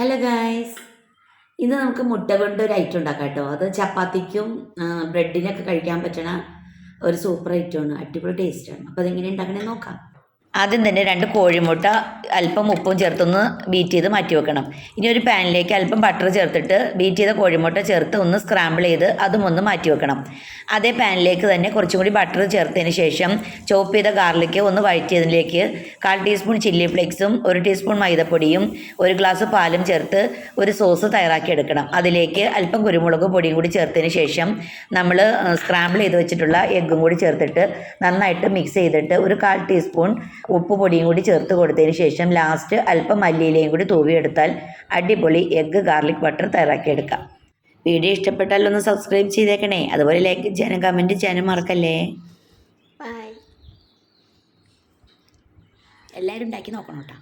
Hello guys, ഇന്ന് നമുക്ക് മുട്ട കൊണ്ട് ഒരു ഐറ്റം ഉണ്ടാക്കാം കേട്ടോ. അത് ചപ്പാത്തിക്കും ബ്രെഡിനൊക്കെ കഴിക്കാൻ പറ്റണ ഒരു സൂപ്പർ ഐറ്റമാണ്. അടിപൊളി ടേസ്റ്റാണ്. അപ്പോൾ അതെങ്ങനെ ഉണ്ടാക്കണേ നോക്കാം. ആദ്യം തന്നെ 2 കോഴിമുട്ട അല്പം ഉപ്പും ചേർത്തൊന്ന് ബീറ്റ് ചെയ്ത് മാറ്റി വെക്കണം. ഇനി ഒരു പാനിലേക്ക് അല്പം ബട്ടർ ചേർത്തിട്ട് ബീറ്റ് ചെയ്ത കോഴിമുട്ട ചേർത്ത് ഒന്ന് സ്ക്രാമ്പിൾ ചെയ്ത് അതും ഒന്ന് മാറ്റി വെക്കണം. അതേ പാനിലേക്ക് തന്നെ കുറച്ചും കൂടി ബട്ടർ ചേർത്തതിന് ശേഷം ചോപ്പ് ചെയ്ത ഗാർലിക്ക് ഒന്ന് വഴറ്റിയതിലേക്ക് 1/4 ടീസ്പൂൺ ചില്ലി ഫ്ലേക്സും 1 ടീസ്പൂൺ മൈദപ്പൊടിയും 1 ഗ്ലാസ് പാലും ചേർത്ത് ഒരു സോസ് തയ്യാറാക്കി എടുക്കണം. അതിലേക്ക് അല്പം കുരുമുളക് പൊടിയും കൂടി ചേർത്തതിന് ശേഷം നമ്മൾ സ്ക്രാമ്പിൾ ചെയ്ത് വെച്ചിട്ടുള്ള എഗ്ഗും കൂടി ചേർത്തിട്ട് നന്നായിട്ട് മിക്സ് ചെയ്തിട്ട് ഒരു 1/4 ടീസ്പൂൺ ഉപ്പ് പൊടിയും കൂടി ചേർത്ത് കൊടുത്തതിന് ശേഷം ലാസ്റ്റ് അല്പം മല്ലിയിലയും കൂടി തൂവിയെടുത്താൽ അടിപൊളി എഗ്ഗ് ഗാർലിക് ബട്ടർ തയ്യാറാക്കിയെടുക്കാം. വീഡിയോ ഇഷ്ടപ്പെട്ടാൽ ഒന്ന് സബ്സ്ക്രൈബ് ചെയ്തേക്കണേ. അതുപോലെ ലൈക്ക് ചെയ്യാനും കമൻറ്റ് ചെയ്യാനും മറക്കല്ലേ. ബൈ. എല്ലാവരും ഉണ്ടാക്കി നോക്കണം കേട്ടോ.